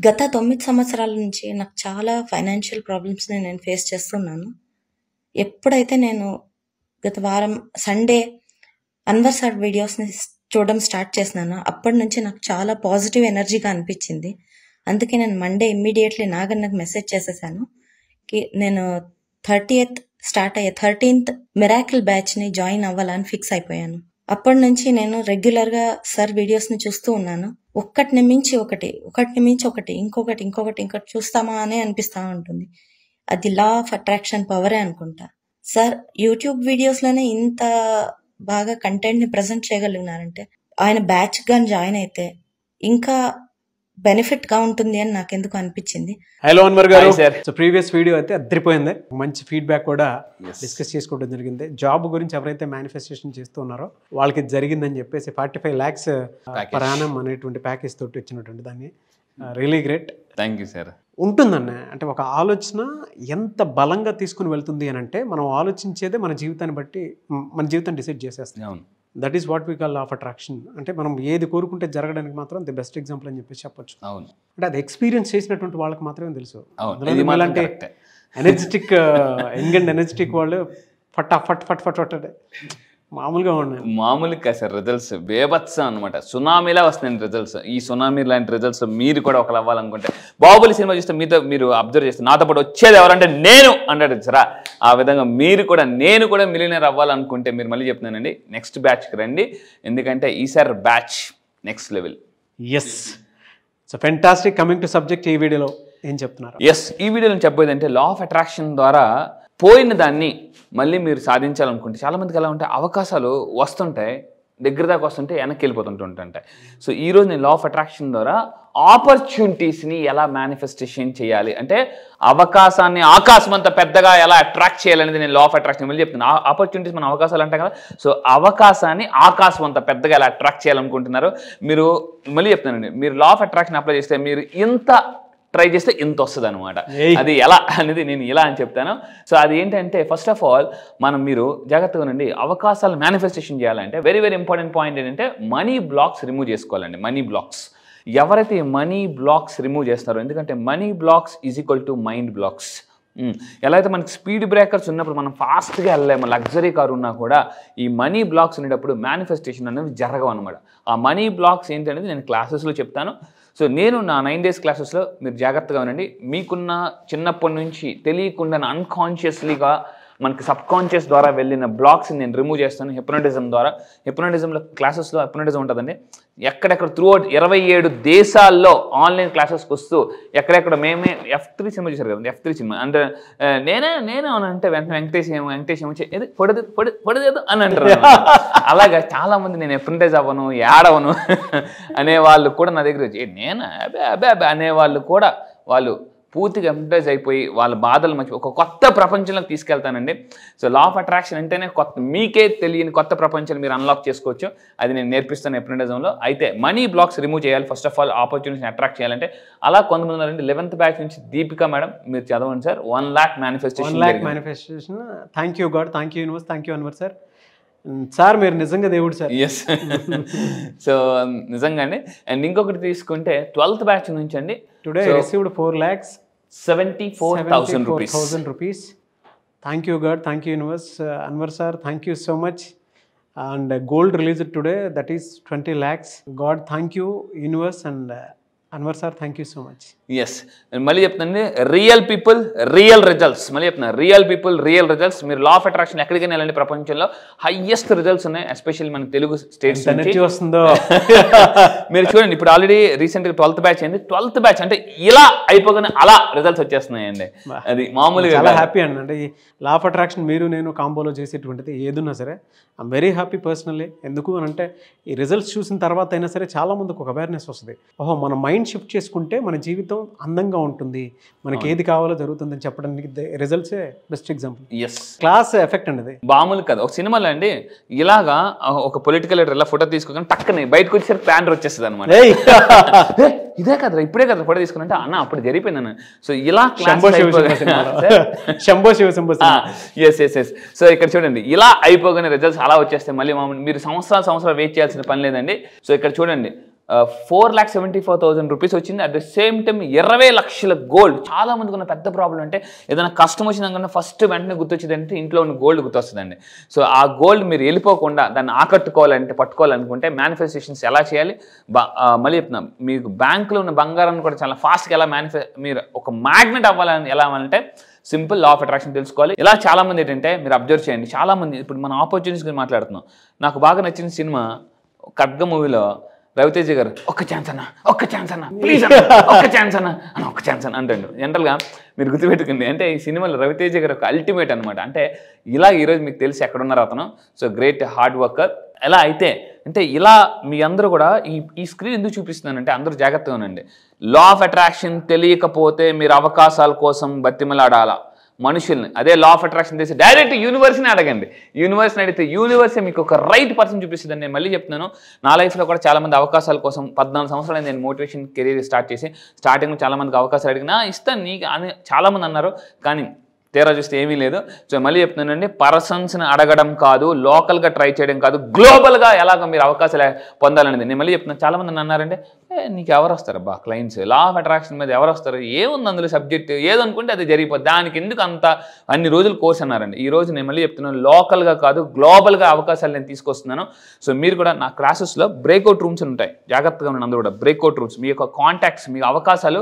గత 9 సంవత్సరాల నుంచి నాకు చాలా ఫైనాన్షియల్ ప్రాబ్లమ్స్‌ని నేను ఫేస్ చేస్తున్నాను. ఎప్పుడైతే నేను గత వారం సండే అన్వర్ సార్ వీడియోస్‌ని చూడడం స్టార్ట్ చేసినానో అప్పటి నుంచి నాకు చాలా పాజిటివ్ ఎనర్జీగా అనిపించింది. అందుకే నేను మండే ఇమ్మీడియేట్‌లీ నాగన్నకి మెసేజ్ చేసేసాను. నేను 30th స్టార్ట్ అయ్యే 13th మిరాకిల్ బ్యాచ్‌ని జాయిన్ అవ్వాలని ఫిక్స్ అయిపోయాను. అప్పటి నుంచి నేను రెగ్యులర్‌గా సార్ వీడియోస్‌ని చూస్తూ ఉన్నాను. ఒకటిని మించి ఒకటి, ఇంకొకటి చూస్తామా అనే అనిపిస్తా ఉంటుంది. అది లా ఆఫ్ అట్రాక్షన్ పవరే అనుకుంటా. సార్ యూట్యూబ్ వీడియోస్‌లోనే ఇంత బాగా కంటెంట్‌ని ప్రెజెంట్ చేయగలిగినారంటే ఆయన బ్యాచ్ గాని జాయిన్ అయితే ఇంకా బెనిఫిట్ గా ఉంటుంది అని నాకు ఎందుకు అనిపించింది. హలో అన్వర్ గారు, సో ప్రీవియస్ వీడియో అయితే అద్దరిపోయింది. మంచి ఫీడ్బ్యాక్ కూడా డిస్కస్ చేసుకోవడం జరిగింది. జాబ్ గురించి ఎవరైతే మేనిఫెస్టేషన్ చేస్తూ ఉన్నారో వాళ్ళకి జరిగిందని చెప్పేసి 45 lakhs per annum అనేటువంటి ప్యాకేజ్ తోటి వచ్చినటువంటి దాన్ని really great. Thank you sir. ఉంటుందన్న అంటే ఒక ఆలోచన ఎంత బలంగా తీసుకుని వెళ్తుంది అని అంటే మనం ఆలోచించేదే మన జీవితాన్ని బట్టి మన జీవితం డిసైడ్ చేసేస్తాం. అవును, that is what we call law of attraction. అంటే మనం ఏది కోరుకుంటే జరగడానికి మాత్రం ది బెస్ట్ ఎగ్జాంపుల్ అని చెప్పేసి చెప్పొచ్చు. అవును, అంటే అది ఎక్స్పీరియన్స్ చేసినటువంటి వాళ్ళకి మాత్రమే తెలుసు. అంటే ఎనర్జెటిక్ యంగ్ అండ్ ఎనర్జెటిక్ వాళ్ళు ఫట్ మామూలుగా ఉన్నాయి. మామూలుగా సార్ రిజల్ట్స్ బేబత్సం అనమాట. సునామీలా వస్తున్నాయి రిజల్ట్స్. ఈ సునామీ లాంటి రిజల్ట్స్ మీరు కూడా ఒకరు అవ్వాలనుకుంటే బాహుబలి సినిమా చూస్తే మీరు అబ్జర్వ్ చేస్తే నాతో పాటు వచ్చేది ఎవరంటే నేను అంటాడు సరా. ఆ విధంగా నేను కూడా మిలియనర్ అవ్వాలనుకుంటే మీరు మళ్ళీ చెప్తున్నానండి, నెక్స్ట్ బ్యాచ్కి రండి. ఎందుకంటే ఈసారి batch next level. Yes, so fantastic. Coming to subject, ఈ వీడియోలో ఏం చెప్తున్నారు? ఎస్, ఈ వీడియోలో చెప్పేది అంటే లా ఆఫ్ అట్రాక్షన్ ద్వారా పోయిన దాన్ని మళ్ళీ మీరు సాధించాలనుకుంటే చాలామందికి ఎలా ఉంటాయి, అవకాశాలు వస్తుంటాయి, దగ్గర దాకా వస్తుంటే వెనక్కి వెళ్ళిపోతుంటుంటాయి. సో ఈరోజు నేను లా ఆఫ్ అట్రాక్షన్ ద్వారా ఆపర్చునిటీస్ని ఎలా మేనిఫెస్టేషన్ చేయాలి అంటే అవకాశాన్ని ఆకాశం అంత పెద్దగా ఎలా అట్రాక్ట్ చేయాలనేది నేను లా ఆఫ్ అట్రాక్షన్ మళ్ళీ చెప్తున్నాను. ఆపర్చునిటీస్ మన అవకాశాలు అంటాం కదా. సో అవకాశాన్ని ఆకాశం అంత పెద్దగా ఎలా అట్రాక్ట్ చేయాలనుకుంటున్నారు మీరు మళ్ళీ చెప్తున్నానండి. మీరు లా ఆఫ్ అట్రాక్షన్ అప్లై చేస్తే మీరు ఇంత ట్రై చేస్తే ఇంత వస్తుంది అనమాట. అది ఎలా అనేది నేను ఇలా అని చెప్తాను. సో అది ఏంటంటే ఫస్ట్ ఆఫ్ ఆల్ మీరు జాగ్రత్తగా ఉండండి. అవకాశాలు మేనిఫెస్టేషన్ చేయాలంటే వెరీ వెరీ ఇంపార్టెంట్ పాయింట్ ఏంటంటే మనీ బ్లాక్స్ రిమూవ్ చేసుకోవాలండి. మనీ బ్లాక్స్ ఎవరైతే మనీ బ్లాక్స్ రిమూవ్ చేస్తారో, ఎందుకంటే money blocks is equal to mind blocks. ఎలా అయితే మనకి స్పీడ్ బ్రేకర్స్ ఉన్నప్పుడు మనం ఫాస్ట్గా వెళ్ళలేము, లగ్జరీ కారు ఉన్నా కూడా ఈ మనీ బ్లాక్స్ ఉండేటప్పుడు మేనిఫెస్టేషన్ అనేది జరగవు అనమాట. ఆ మనీ బ్లాక్స్ ఏంటనేది నేను క్లాసెస్లో చెప్తాను. సో నేను నా 9 days క్లాసెస్లో మీరు జాగ్రత్తగా ఉండండి. మీకున్న చిన్నప్పటి నుంచి తెలియకుండా అన్కాన్షియస్లీగా మనకి సబ్కాన్షియస్ ద్వారా వెళ్ళిన బ్లాక్స్ని నేను రిమూవ్ చేస్తాను హిప్నోటిజం ద్వారా. హిప్నోటిజంలో క్లాసెస్లో హిప్నోటిజం ఉంటుందండి. ఎక్కడెక్కడ త్రూఅవుట్ 27 దేశాల్లో ఆన్లైన్ క్లాసెస్కి వస్తూ ఎక్కడెక్కడ మేమే F3 సినిమా చూసారు కదండి. F3 సినిమా అంటే నేనే అని అంటే వెంటనే వెంకటేష్ ఏమో ఏది పొడదేదు అని అంటారు. అలాగా చాలామంది నేను హిప్నటైజ్ అవ్వను, యాడవను అనేవాళ్ళు కూడా నా దగ్గర వచ్చి నేను అబే అనేవాళ్ళు కూడా వాళ్ళు పూర్తిగా ఎంప్లాయిజ్ అయిపోయి వాళ్ళ బాధలు మర్చి ఒక కొత్త ప్రపంచంలోకి తీసుకెళ్తానండి. సో లా ఆఫ్ అట్రాక్షన్ అంటేనే మీకే తెలియని కొత్త ప్రపంచాన్ని మీరు అన్లాక్ చేసుకోవచ్చు. అది నేను నేర్పిస్తాను హిప్నటిజంలో. అయితే మనీ బ్లాక్స్ రిమూవ్ చేయాలి. ఫస్ట్ ఆఫ్ ఆల్ ఆపర్చునిటీని అట్రాక్ట్ చేయాలంటే అలా కొంతమంది ఉన్నారండి. 11th బ్యాచ్ నుంచి దీపిక మేడం మీరు చదవండి sir. 1 lakh manifestation. Thank you God, thank you universe, thank you Anwar sir. Sir మీరు నిజంగా దేవుడు సార్. ఎస్, సో నిజంగానే. అండ్ ఇంకొకటి తీసుకుంటే 12th బ్యాచ్ నుంచి అండి today received 4,74,000 rupees. Thank you God, thank you universe. Anwar sir, thank you so much. And gold released today, that is 20 lakhs. God, thank you universe. And Anwar sir, thank you so much. Yes, మళ్ళీ చెప్తానండి, real people real results. మళ్ళీ చెప్తున్నా, real people real results. మీరు law of attraction ఎక్కడికైనా వెళ్ళండి, ప్రపంచంలో highest results ఉన్నాయి. Especially మన తెలుగు స్టేట్స్ వస్తుందో మీరు చూడండి. ఇప్పుడు ఆల్రెడీ రీసెంట్గా 12th బ్యాచ్ అయింది. 12th బ్యాచ్ అంటే ఇలా అయిపోగానే అలా రిజల్ట్స్ వచ్చేస్తున్నాయండి. అది మామూలుగా చాలా హ్యాపీ అండి. అంటే ఈ లా ఆఫ్ అట్రాక్షన్ మీరు నేను కాంబోలో చేసేటువంటిది ఏదున్నా సరే ఐఎమ్ వెరీ హ్యాపీ పర్సనల్లీ. ఎందుకు అని అంటే ఈ రిజల్ట్స్ చూసిన తర్వాత అయినా సరే చాలా మందికి ఒక అవేర్నెస్ వస్తుంది. ఓహో, మన మైండ్ షిఫ్ట్ చేసుకుంటే మన జీవితం అందంగా ఉంటుంది, మనకి ఏది కావాలో జరుగుతుందని చెప్పడానికి రిజల్ట్సే best example. Yes, class effect అండి. అది మామూలు కదా. ఒక సినిమాలో అండి ఇలాగా ఒక పొలిటికల్ లీడర్ ఇలా ఫోటో తీసుకోగానే టక్కని బయటకు వచ్చేసరికి ప్యాండర్ వచ్చేస్తుంది అనమాట. ఇదే కదరా, ఇప్పుడే కదా ఫోటో తీసుకున్నా అన్న అప్పుడు జరిగిపోయింది అన్న. సో ఇలా ఎస్. సో ఇక్కడ చూడండి, ఇలా అయిపోగానే రిజల్ట్స్ అలా వచ్చేస్తే మళ్ళీ మామూలు మీరు సంవత్సరాలు వెయిట్ చేయాల్సిన పని లేదండి. సో ఇక్కడ చూడండి, 4,74,000 రూపీస్ వచ్చింది. అట్ ద సేమ్ టైం 20 లక్షల గోల్డ్. చాలా మందికి ఉన్న పెద్ద ప్రాబ్లం అంటే ఏదైనా కష్టం వచ్చినా ఫస్ట్ వెంటనే గుర్తొచ్చేది అంటే ఇంట్లో ఉన్న గోల్డ్ గుర్తొస్తుందండి. సో ఆ గోల్డ్ మీరు వెళ్ళిపోకుండా దాన్ని ఆకట్టుకోవాలంటే, పట్టుకోవాలనుకుంటే మేనిఫెస్టేషన్స్ ఎలా చేయాలి, మళ్ళీ చెప్తున్నా, మీకు బ్యాంకులో ఉన్న బంగారాన్ని కూడా చాలా ఫాస్ట్గా ఎలా మీరు ఒక మ్యాగ్నెట్ అవ్వాలని ఎలా అంటే సింపుల్ లా ఆఫ్ అట్రాక్షన్ తెలుసుకోవాలి. ఇలా చాలా మంది ఏంటంటే మీరు అబ్జర్వ్ చేయండి, చాలా మంది ఇప్పుడు మన ఆపర్చునిటీస్ గురించి మాట్లాడుతున్నాం. నాకు బాగా నచ్చిన సినిమా ఖడ్గ మూవీలో రవితేజ గారు ఒక్క ఛాన్స్ అన్న ప్లీజ్ అన్న ఒక్క ఛాన్స్ అన్న అంటాడు. జనరల్గా మీరు గుర్తుపెట్టుకుంది అంటే ఈ సినిమాలో రవితేజ గారు ఒక అల్టిమేట్ అనమాట. అంటే ఇలా ఈరోజు మీకు తెలిసి ఎక్కడున్నారు అతను. So great hard worker. ఎలా అయితే అంటే ఇలా మీ అందరూ కూడా ఈ స్క్రీన్ ఎందుకు చూపిస్తున్నానంటే అందరూ జాగ్రత్తగా ఉండండి. లా ఆఫ్ అట్రాక్షన్ తెలియకపోతే మీరు అవకాశాల కోసం బతిమలాడాలా మనుషుల్ని. అదే లా ఆఫ్ అట్రాక్షన్ తెలిసి డైరెక్ట్ యూనివర్స్ని అడగండి. యూనివర్స్ని అడిగితే యూనివర్సే మీకు ఒక రైట్ పర్సన్ చూపిస్తుంది. నేను మళ్ళీ చెప్తున్నాను, నా లైఫ్లో కూడా చాలా మంది అవకాశాల కోసం 14 సంవత్సరాలు నేను మోటివేషన్ కెరీర్ స్టార్ట్ చేసి స్టార్టింగ్లో చాలా మందికి అవకాశాలు అడిగినా ఇస్తాను నీకు అని చాలామంది అన్నారు, కానీ తీరా చూస్తే ఏమీ లేదు. సో మళ్ళీ చెప్తున్నానండి, పర్సన్స్ని అడగడం కాదు, లోకల్గా ట్రై చేయడం కాదు, గ్లోబల్గా ఎలాగ మీరు అవకాశాలు పొందాలనేది. నేను మళ్ళీ చెప్తున్నాను, చాలామంది అన్నారంటే నీకు ఎవరు వస్తారు బా క్లయింట్స్, లా ఆఫ్ అట్రాక్షన్ మీద ఎవరు వస్తారు, ఏముంది అందులో సబ్జెక్ట్, ఏదనుకుంటే అది జరిగిపోద్ది, దానికి ఎందుకు అంత అన్ని రోజులు కోర్స్ అన్నారండి. ఈ రోజు నేను మళ్ళీ చెప్తున్నాను, లోకల్గా కాదు గ్లోబల్గా అవకాశాలు నేను తీసుకొస్తున్నాను. సో మీరు కూడా నా క్లాసెస్లో బ్రేక్అవుట్ రూమ్స్ ఉంటాయి, జాగ్రత్తగా ఉన్న అందరూ కూడా బ్రేక్అవుట్ రూమ్స్, మీ యొక్క కాంటాక్ట్స్, మీ అవకాశాలు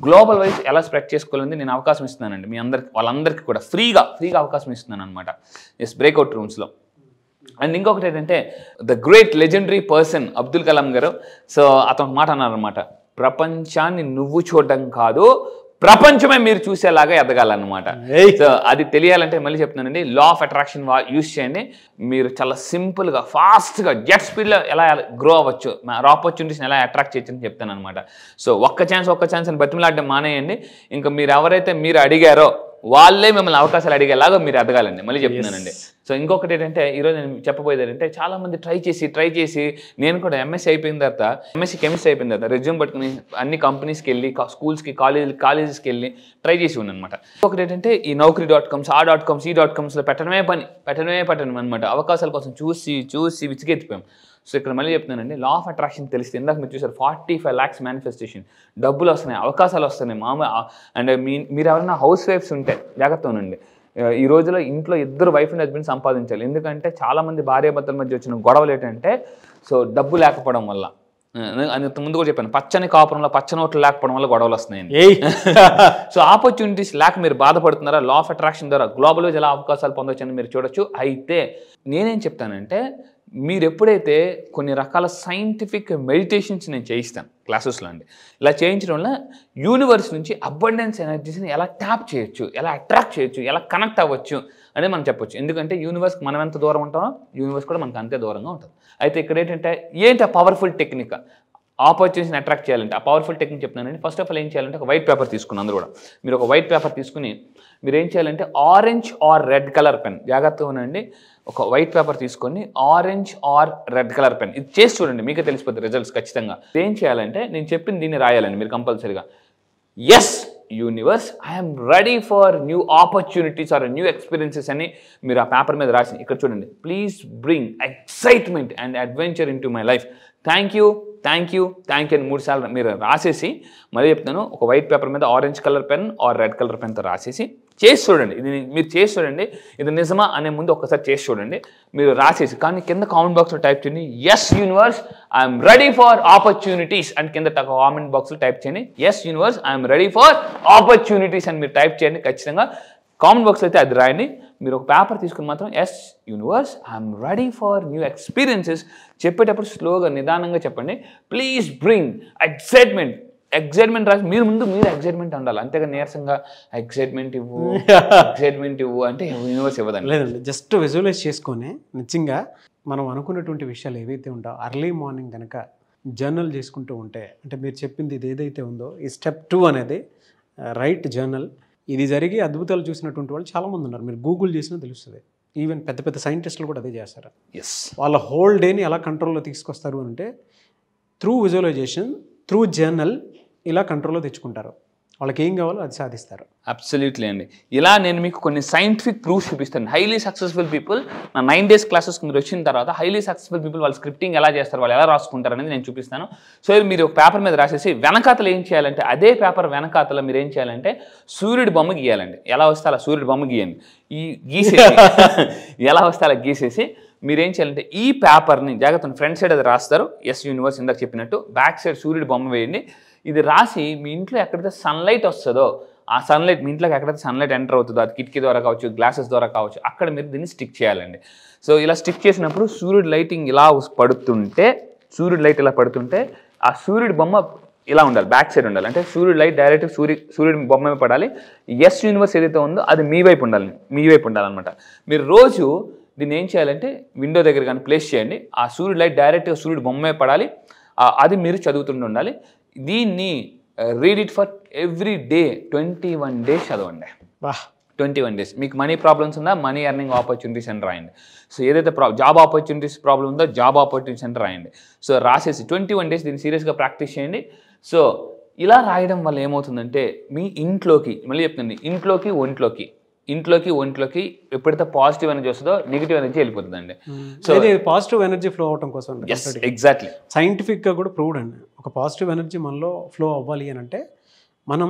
గ్లోబల్ వైజ్ ఎలా స్ప్రెడ్ చేసుకోవాలని నేను అవకాశం ఇస్తున్నానండి. మీ అందరికి వాళ్ళందరికీ కూడా ఫ్రీగా అవకాశం ఇస్తున్నాను అనమాట ఎస్ బ్రేక్అవుట్ రూమ్స్లో. అండ్ ఇంకొకటి ఏంటంటే the great legendary person Abdul Kalam గారు, సో అతను మాట అన్నారనమాట, ప్రపంచాన్ని నువ్వు చూడడం కాదు ప్రపంచమే మీరు చూసేలాగా ఎదగాలన్నమాట. సో అది తెలియాలంటే మళ్ళీ చెప్తున్నానండి, లా ఆఫ్ అట్రాక్షన్ యూజ్ చేయండి. మీరు చాలా సింపుల్గా ఫాస్ట్గా జెట్ స్పీడ్లో ఎలా గ్రో అవ్వచ్చు, ఆపర్చునిటీస్ని ఎలా అట్రాక్ట్ చేయొచ్చు అని చెప్తాను అనమాట. సో ఒక్క ఛాన్స్ అని బతిమలాడడం మానేయండి. ఇంకా మీరు ఎవరైతే మీరు అడిగారో వాళ్ళే మిమ్మల్ని అవకాశాలు అడిగేలాగా మీరు ఎదగాలండి. మళ్ళీ చెప్తున్నానండి. సో ఇంకొకటి ఏంటంటే ఈరోజు నేను చెప్పబోయేది ఏంటంటే, చాలా మంది ట్రై చేసి నేను కూడా ఎంఎస్సీ అయిపోయిన తర్వాత, ఎంఎస్సీ కెమిస్ట్రీ అయిపోయిన తర్వాత రెజ్యూమ్ పట్టుకుని అన్ని కంపెనీస్కి వెళ్ళి, స్కూల్స్కి కాలేజెస్కి వెళ్ళి ట్రై చేసి ఉన్నాను అనమాట. ఇంకొకటి ఏంటంటే ఈ Naukri.coms, ఆ.coms, ఈ.comsలో పెట్టడమే అనమాట. అవకాశాల కోసం చూసి విసిగెత్తిపోయాం. సో ఇక్కడ మళ్ళీ చెప్తున్నానండి, లా ఆఫ్ అట్రాక్షన్ తెలిస్తే ఇందాక మీరు చూసారు 45 lakhs మేనిఫెస్టేషన్, డబ్బులు వస్తున్నాయి, అవకాశాలు వస్తున్నాయి అండ్ మీరు ఎవరైనా హౌస్ వైఫ్స్ ఉంటే జాగ్రత్త ఉండండి. ఈ రోజులో ఇంట్లో ఇద్దరు వైఫ్ అండ్ హస్బెండ్ సంపాదించాలి. ఎందుకంటే చాలామంది భార్యాభర్తల మధ్య వచ్చిన గొడవలు ఏంటంటే, సో డబ్బు లేకపోవడం వల్ల, ముందు కూడా చెప్పాను, పచ్చని కాపురంలో పచ్చనోట్లు లేకపోవడం వల్ల గొడవలు వస్తున్నాయండి. సో ఆపర్చునిటీస్ లేక మీరు బాధపడుతున్నారా, లా ఆఫ్ అట్రాక్షన్ ద్వారా గ్లోబల్ వైజ్ ఎలా అవకాశాలు పొందొచ్చు అని మీరు చూడొచ్చు. అయితే నేనేం చెప్తానంటే, మీరు ఎప్పుడైతే కొన్ని రకాల సైంటిఫిక్ మెడిటేషన్స్ నేను చేయిస్తాను క్లాసెస్లో అండి, ఇలా చేయించడం వల్ల యూనివర్స్ నుంచి అబండెన్స్ ఎనర్జీస్ని ఎలా ట్యాప్ చేయొచ్చు, ఎలా అట్రాక్ట్ చేయొచ్చు, ఎలా కనెక్ట్ అవ్వచ్చు అనేది మనం చెప్పొచ్చు. ఎందుకంటే యూనివర్స్కి మనం ఎంత దూరం ఉంటామో యూనివర్స్ కూడా మనకు అంతే దూరంగా ఉంటుంది. అయితే ఇక్కడ ఏంటి ఆ పవర్ఫుల్ టెక్నిక్, ఆపర్చునిటీస్ని అట్రాక్ట్ చేయాలంటే ఆ పవర్ఫుల్ టెక్నిక్ చెప్తున్నానండి. ఫస్ట్ ఆఫ్ ఆల్ ఏం చేయాలంటే, ఒక వైట్ పేపర్ తీసుకుని, అందరూ కూడా మీరు ఒక వైట్ పేపర్ తీసుకుని మీరు ఏం చేయాలంటే orange are red colour pen, జాగ్రత్తగా ఉండండి, ఒక వైట్ పేపర్ తీసుకొని orange are red colour pen ఇది చేసి చూడండి, మీకే తెలిసిపోతుంది రిజల్ట్స్ ఖచ్చితంగా. ఏం చేయాలంటే నేను చెప్పింది దీన్ని రాయాలండి మీరు కంపల్సరీగా. Yes universe, I'm ready for new opportunities or new experiences అని మీరు ఆ పేపర్ మీద రాసి ఇక్కడ చూడండి. Please bring excitement and adventure into my life. Thank you అని 3 సార్లు మీరు రాసేసి, మళ్ళీ చెప్తాను, ఒక వైట్ పేపర్ మీద orange colour pen or red colour పెన్తో రాసేసి చేసి చూడండి. ఇది మీరు చేసి చూడండి, ఇది నిజమా అనే ముందు ఒకసారి చేసి చూడండి. మీరు రాసేసి కానీ కింద కామెంట్ బాక్స్లో టైప్ చేయండి, yes universe I'm ready for opportunities అని కింద కామెంట్ బాక్స్లో టైప్ చేయండి. Yes universe I'm ready for opportunities అని మీరు టైప్ చేయండి. ఖచ్చితంగా కామెంట్ బాక్స్లో అయితే అది రాయండి. మీరు ఒక పేపర్ తీసుకుని మాత్రం yes universe I'm ready for new experiences చెప్పేటప్పుడు స్లోగా నిదానంగా చెప్పండి. ప్లీజ్ బ్రింగ్ ఎక్సైట్మెంట్ రాసి మీరు ఎక్సైట్మెంట్ ఉండాలి, అంతేగా నీరసంగా ఎక్సైట్మెంట్ ఇవ్వు అంటే యూనివర్స్ ఇవ్వదండి. లేదండి, జస్ట్ విజువలైజ్ చేసుకొని నిజంగా మనం అనుకున్నటువంటి విషయాలు ఏవైతే ఉంటాయో అర్లీ మార్నింగ్ కనుక జర్నల్ చేసుకుంటూ ఉంటే, అంటే మీరు చెప్పింది ఇది ఏదైతే ఉందో ఈ స్టెప్ 2 అనేది రైట్ జర్నల్, ఇది జరిగి అద్భుతాలు చూసినటువంటి వాళ్ళు చాలామంది ఉన్నారు. మీరు గూగుల్ చేసినా తెలుస్తుంది. ఈవెన్ పెద్ద సైంటిస్టులు కూడా అదే చేస్తారు. ఎస్, వాళ్ళ హోల్ డేని ఎలా కంట్రోల్లో తీసుకొస్తారు అంటే త్రూ విజువలైజేషన్, త్రూ జర్నల్ ఇలా కంట్రోల్లో తెచ్చుకుంటారు. వాళ్ళకి ఏం కావాలో అది సాధిస్తారు. అబ్సల్యూట్లీ అండి. ఇలా నేను మీకు కొన్ని సైంటిఫిక్ ప్రూఫ్స్ చూపిస్తాను. హైలీ సక్సెస్ఫుల్ పీపుల్ నా 9 days క్లాసెస్కి మీరు వచ్చిన తర్వాత హైలీ సక్సెస్ఫుల్ పీపుల్ వాళ్ళు స్క్రిప్టింగ్ ఎలా చేస్తారు, వాళ్ళు ఎలా రాసుకుంటారు అనేది నేను చూపిస్తాను. సో మీరు ఒక పేపర్ మీద రాసేసి వెనకాతలు ఏం చేయాలంటే, అదే పేపర్ వెనకాతల మీరు ఏం చేయాలంటే సూర్యుడి బొమ్మ గీయాలండి. ఎలా వస్తే అలా సూర్యుడి బొమ్మ గీయండి. ఈ గీసేసి ఎలా వస్తే అలా గీసేసి మీరేం చేయాలంటే ఈ పేపర్ని జాగ్రత్త ఫ్రంట్ సైడ్ అది రాస్తారు, ఎస్ యూనివర్స్ ఇందాక చెప్పినట్టు, బ్యాక్ సైడ్ సూర్యుడి బొమ్మ వేయండి. ఇది రాసి మీ ఇంట్లో ఎక్కడైతే సన్లైట్ వస్తుందో ఆ సన్లైట్, మీ ఇంట్లోకి ఎక్కడైతే సన్లైట్ ఎంటర్ అవుతుందో, అది కిటికీ ద్వారా కావచ్చు, గ్లాసెస్ ద్వారా కావచ్చు, అక్కడ మీరు దీన్ని స్టిక్ చేయాలండి. సో ఇలా స్టిక్ చేసినప్పుడు సూర్యుడి లైటింగ్ ఇలా పడుతుంటే, సూర్యుడి లైట్ ఇలా పడుతుంటే ఆ సూర్యుడి బొమ్మ ఇలా ఉండాలి, బ్యాక్ సైడ్ ఉండాలి. అంటే సూర్యుడి లైట్ డైరెక్ట్ సూర్యుడి బొమ్మ మీద పడాలి. ఎస్ యూనివర్స్ ఏదైతే ఉందో అది మీ వైపు ఉండాలన్నమాట. మీరు రోజు దీన్ని ఏం చేయాలంటే విండో దగ్గర కానీ ప్లేస్ చేయండి. ఆ సూర్యుడి లైట్ డైరెక్ట్గా సూర్యుడి బొమ్మ మీద పడాలి. అది మీరు చదువుతుండి ఉండాలి. దీన్ని read it for every day 21 days చదవండి. 21 days. మీకు మనీ ప్రాబ్లమ్స్ ఉందా, మనీ ఎర్నింగ్ ఆపర్చునిటీస్ అని రాయండి. సో ఏదైతే జాబ్ ఆపర్చునిటీస్ ప్రాబ్లం ఉందో జాబ్ ఆపర్చునిటీస్ అని రాయండి. సో రాసేసి 21 days దీన్ని సీరియస్గా ప్రాక్టీస్ చేయండి. సో ఇలా రాయడం వల్ల ఏమవుతుందంటే మీ ఇంట్లోకి, మళ్ళీ చెప్తుంది, ఇంట్లోకి ఒంట్లోకి ఎప్పుడైతే పాజిటివ్ ఎనర్జీ వస్తుందో నెగిటివ్ ఎనర్జీ వెళ్ళిపోతుందండి. సో పాజిటివ్ ఎనర్జీ ఫ్లో అవడం కోసం ఎగ్జాక్ట్లీ సైంటిఫిక్గా కూడా ప్రూవ్డ్ అండి. ఒక పాజిటివ్ ఎనర్జీ మనలో ఫ్లో అవ్వాలి అని అంటే మనం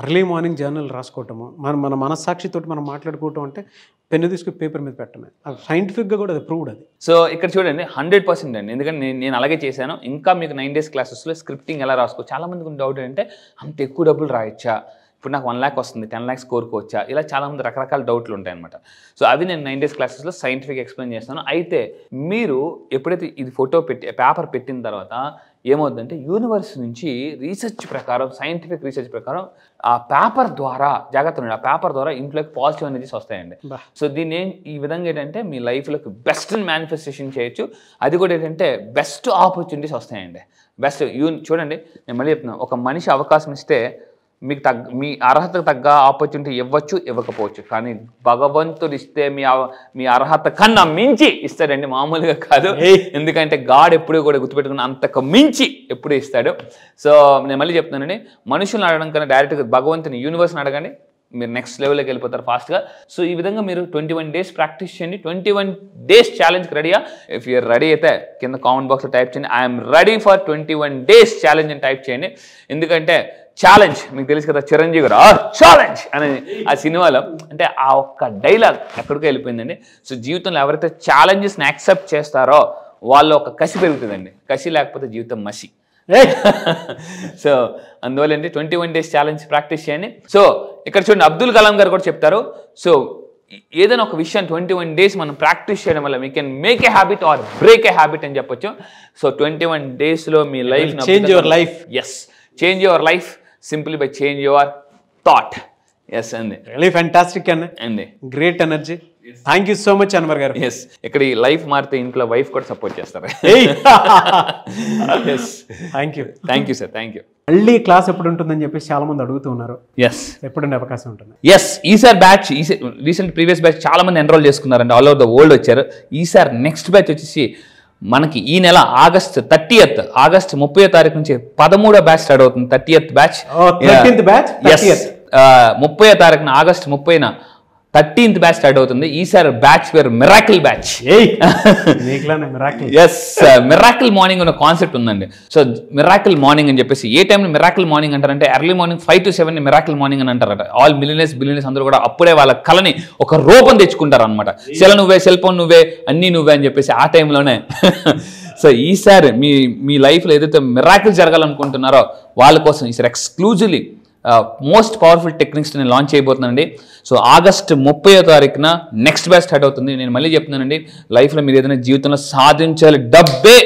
అర్లీ మార్నింగ్ జర్నల్ రాసుకోవటము, మన మనస్సాక్షితో మనం మాట్లాడుకోవటం, అంటే పెన్ను తీసుకుని పేపర్ మీద పెట్టడమే. సైంటిఫిక్గా కూడా అది ప్రూవ్డ్ అది. సో ఇక్కడ చూడండి 100% అండి. ఎందుకంటే నేను అలాగే చేశాను. ఇంకా మీకు 9 days క్లాసెస్లో స్క్రిప్టింగ్ ఎలా రాసుకో, చాలా మందికి డౌట్ ఏంటంటే అంత ఎక్కువ డబ్బులు రాయొచ్చా, ఇప్పుడు నాకు 1 lakh వస్తుంది, 10 lakhs కోరుకోవచ్చా, ఇలా చాలామంది రకరకాల డౌట్లు ఉంటాయి అనమాట. సో అవి నేను 9 days క్లాసెస్లో సైంటిఫిక్ ఎక్స్ప్లెయిన్ చేస్తాను. అయితే మీరు ఎప్పుడైతే ఇది పేపర్ పెట్టిన తర్వాత ఏమవుతుందంటే యూనివర్స్ నుంచి రీసెర్చ్ ప్రకారం, సైంటిఫిక్ రీసెర్చ్ ప్రకారం ఆ పేపర్ ద్వారా, జాగ్రత్త, ఆ పేపర్ ద్వారా ఇంట్లోకి పాజిటివ్ ఎనర్జీస్ వస్తాయండి. సో దీన్ని ఈ విధంగా ఏంటంటే మీ లైఫ్లోకి బెస్ట్ మేనిఫెస్టేషన్ చేయొచ్చు. అది కూడా ఏంటంటే బెస్ట్ ఆపర్చునిటీస్ వస్తాయండి. చూడండి, నేను మళ్ళీ చెప్తున్నాను, ఒక మనిషి అవకాశం ఇస్తే మీకు మీ అర్హతకు తగ్గ ఆపర్చునిటీ ఇవ్వచ్చు, ఇవ్వకపోవచ్చు. కానీ భగవంతుడు ఇస్తే మీ అర్హత కన్నా మించి ఇస్తాడండి, మామూలుగా కాదు. ఎందుకంటే గాడ్ ఎప్పుడూ కూడా గుర్తుపెట్టుకున్న అంతకు మించి ఎప్పుడూ ఇస్తాడు. సో నేను మళ్ళీ చెప్తున్నానండి, మనుషులను అడగడం కన్నా డైరెక్ట్గా భగవంతుని, యూనివర్స్ని అడగండి, మీరు నెక్స్ట్ లెవెల్లోకి వెళ్ళిపోతారు ఫాస్ట్గా. సో ఈ విధంగా మీరు 21 days ప్రాక్టీస్ చేయండి. 21 days ఛాలెంజ్కి రెడీయా? ఇఫ్ యూఆర్ రెడీ అయితే కింద కామెంట్ బాక్స్లో టైప్ చేయండి, I'm ready for 21 days challenge అని టైప్ చేయండి. ఎందుకంటే ఛాలెంజ్ మీకు తెలుసు కదా, చిరంజీవి గారు ఛాలెంజ్ అనేది ఆ సినిమాలో, అంటే ఆ ఒక్క డైలాగ్ ఎక్కడికో వెళ్ళిపోయిందండి. సో జీవితంలో ఎవరైతే ఛాలెంజెస్ని యాక్సెప్ట్ చేస్తారో వాళ్ళు ఒక కసి పెరుగుతుందండి. కసి లేకపోతే జీవితం మసి. సో అందువల్ల ఏంటి 21 days ఛాలెంజ్ ప్రాక్టీస్ చేయండి. సో ఇక్కడ చూడండి, అబ్దుల్ కలాం గారు కూడా చెప్తారు, సో ఏదైనా ఒక విషయం 21 days మనం ప్రాక్టీస్ చేయడం వల్ల we can make a habit or break a habit అని చెప్పొచ్చు. సో 21 daysలో మీ life change your life. Yes, change your life simply by change your thought. Yes అండి, రియల్లీ ఫ్యాంటాస్టిక్ అండి, great energy. Thank you so much Anwar గారు. Yes, ఇక్కడ ఈ life మారితే ఇంట్లో వైఫ్ కూడా సపోర్ట్ చేస్తారు. Thank you sir, thank you. మళ్ళీ క్లాస్ ఎప్పుడు ఉంటుందని చెప్పేసి చాలా మంది అడుగుతూ ఉన్నారు. ఎస్, ఎప్పుడుండే అవకాశం ఉంటుంది? ఎస్, ఈసారి బ్యాచ్, రీసెంట్ ప్రీవియస్ బ్యాచ్ చాలా మంది ఎన్రోల్ చేసుకున్నారండి, ఆల్ ఓవర్ ద వరల్డ్ వచ్చారు. ఈసారి నెక్స్ట్ బ్యాచ్ వచ్చేసి మనకి ఈ నెల ఆగస్ట్ 30వ తారీఖు నుంచి 13వ బ్యాచ్ స్టార్ట్ అవుతుంది. 30th బ్యాచ్, 30వ తారీఖున ఆగస్ట్ 30న 13th బ్యాచ్ స్టార్ట్ అవుతుంది. ఈసారి బ్యాచ్ పేరు miracle batch. Yes, miracle morning అనే కాన్సెప్ట్ ఉందండి. సో మిరాకిల్ మార్నింగ్ అని చెప్పేసి, ఏ టైంలో మిరాకిల్ మార్నింగ్ అంటారంటే early morning 5 to 7 miracle morning అని అంటారట. ఆల్ బిలియనర్స్ అందరూ కూడా అప్పుడే వాళ్ళ కళని ఒక రూపం తెచ్చుకుంటారు అనమాట. సెల్ ఫోన్ నువ్వే, అన్నీ నువ్వే అని చెప్పేసి ఆ టైంలోనే. సో ఈసారి మీ లైఫ్లో ఏదైతే మిరాకిల్ జరగాలనుకుంటున్నారో వాళ్ళ కోసం ఈసారి ఎక్స్క్లూజివ్లీ మోస్ట్ పవర్ఫుల్ టెక్నిక్స్ నేను లాంచ్ చేయబోతున్నానండి. సో ఆగస్ట్ 30వ తారీఖున నెక్స్ట్ బ్యాచ్ స్టార్ట్ అవుతుంది. నేను మళ్ళీ చెప్తున్నానండి, లైఫ్లో మీరు ఏదైనా జీవితంలో సాధించాలి, డబ్బే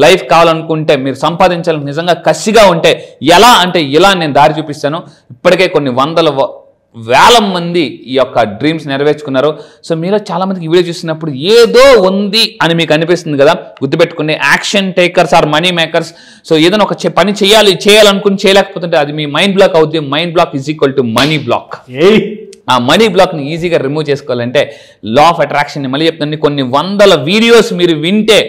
లైఫ్ కావాలనుకుంటే, మీరు సంపాదించాలి, నిజంగా కసిగా ఉంటే ఎలా అంటే ఇలా నేను దారి చూపిస్తాను. ఇప్పటికే కొన్ని వేల మంది ఈ యొక్క డ్రీమ్స్ నెరవేర్చుకున్నారు. సో మీలో చాలా మందికి ఈ వీడియో చూసినప్పుడు ఏదో ఉంది అని మీకు అనిపిస్తుంది కదా, గుర్తుపెట్టుకోండి, action takers are money makers. So ఏదైనా ఒక పని చేయాలనుకుని చేయలేకపోతుంటే అది మీ మైండ్ బ్లాక్ అవుతుంది. Mind block is equal to money block. ఆ మనీ బ్లాక్ని ఈజీగా రిమూవ్ చేసుకోవాలంటే లా ఆఫ్ అట్రాక్షన్ మళ్ళీ చెప్తాను, కొన్ని 100 వీడియోస్ మీరు వింటే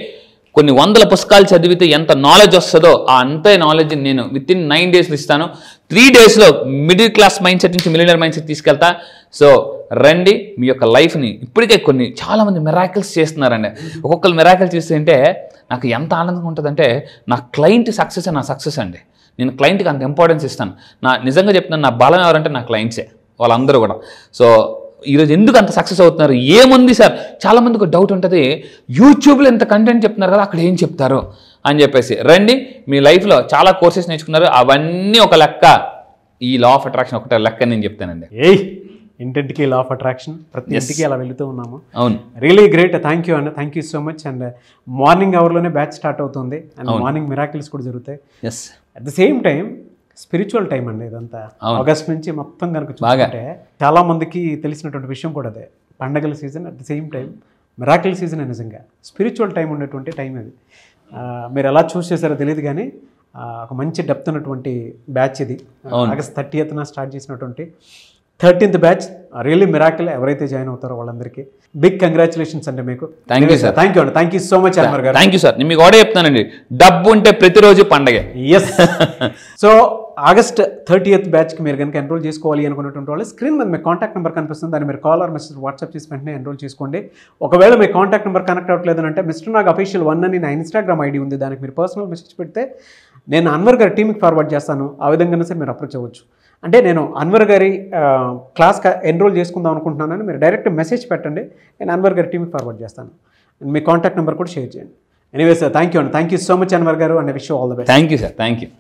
కొన్ని వందల పుస్తకాలు చదివితే ఎంత నాలెడ్జ్ వస్తుందో ఆ అంతే నాలెడ్జ్ నేను విత్ ఇన్ 9 daysలో ఇస్తాను. 3 daysలో మిడిల్ క్లాస్ మైండ్ సెట్ నుంచి మిలియనర్ మైండ్ సెట్ తీసుకెళ్తా. సో రండి, మీ యొక్క లైఫ్ని ఇప్పటికే చాలామంది మిరాకిల్స్ చేస్తున్నారండి. ఒక్కొక్కరు మిరాకిల్ చేస్తుంటే నాకు ఎంత ఆనందంగా ఉంటుందంటే నా క్లయింట్ సక్సెస్ నా సక్సెస్ అండి. నేను క్లయింట్కి అంత ఇంపార్టెన్స్ ఇస్తాను. నిజంగా చెప్తున్నాను, నా బలం ఎవరంటే నా క్లయింట్సే, వాళ్ళందరూ కూడా. సో ఈరోజు ఎందుకు అంత సక్సెస్ అవుతున్నారు? ఏముంది సార్, చాలామందికి డౌట్ ఉంటుంది, యూట్యూబ్లో ఎంత కంటెంట్ చెప్తున్నారు కదా, అక్కడ ఏం చెప్తారు అని చెప్పేసి. రండి, మీ లైఫ్లో చాలా కోర్సెస్ నేర్చుకున్నారు, అవన్నీ ఒక లెక్క. ఈ లా ఆఫ్ అట్రాక్షన్ ఒకటే లెక్క నేను చెప్తానండి. ఇంటింటికి లా ఆఫ్ అట్రాక్షన్, ప్రతి ఇంటికి అలా వెళుతూ ఉన్నాము. అవును, రియలీ గ్రేట్. థ్యాంక్ యూ అన్న, thank you so much. And morning అవర్లోనే బ్యాచ్ స్టార్ట్ అవుతుంది అండ్ మార్నింగ్ మిరాకిల్స్ కూడా జరుగుతాయి. At the same time spiritual time అండి ఇదంతా. ఆగస్ట్ నుంచి మొత్తం కనుక చూసుకుంటే చాలా మందికి తెలిసినటువంటి విషయం కూడా అదే. పండగల season, at the same time miracle season. నిజంగా స్పిరిచువల్ టైం ఉండేటువంటి టైం అది. మీరు ఎలా చూస్ చేశారో తెలియదు కానీ ఒక మంచి డెప్త్ ఉన్నటువంటి బ్యాచ్ ఇది. ఆగస్ట్ 30th స్టార్ట్ చేసినటువంటి 13th బ్యాచ్. Really miracle. ఎవరైతే జాయిన్ అవుతారో వాళ్ళందరికీ బిగ్ కంగ్రాచులేషన్స్ అండి మీకు. Thank you sir. Thank you అండి, thank you so much Anwar గారు. Thank you sir. నేను మీకు కూడా చెప్తానండి, డబ్బు ఉంటే ప్రతిరోజు పండగే. ఎస్. సో ఆగస్ట్ 30th బ్యాచ్కి మీరు కనుక ఎన్రోల్ చేసుకోవాలి అనుకున్నటువంటి వాళ్ళు స్క్రీన్ మీద మీ కాంటాక్ట్ నెంబర్ కనిపిస్తుంది, దాన్ని మీరు కాల్ ఆర్ మెసేజ్ వాట్సాప్ చేసి వెంటనే ఎన్రోల్ చేసుకోండి. ఒకవేళ మీ కాంటాక్ట్ నెంబర్ కనెక్ట్ అవ్వట్లేదు అంటే మిస్టర్ నాగ్ అఫీషియల్ 1 అని నా ఇన్స్టాగ్రామ్ ఐడి ఉంది, దానికి మీరు పర్సనల్ మెసేజ్ పెడితే నేను అన్వర్ గారి టీమ్కి ఫార్వర్డ్ చేస్తాను. ఆ విధంగా సరే మీరు అప్రోచ్ అవ్వచ్చు. అంటే నేను అన్వర్ గారి క్లాస్కి ఎన్రోల్ చేసుకుందాం అనుకుంటున్నానని మీరు డైరెక్ట్ మెసేజ్ పెట్టండి, నేను అన్వర్ గారి టీమ్కి ఫార్వర్డ్ చేస్తాను. మీ కాంటాక్ట్ నెంబర్ కూడా షేర్ చేయండి. ఎనీవే సార్, థ్యాంక్ యూ అండి, thank you so much Anwar గారు, and wish you all the best. Thank you sir. Thank you.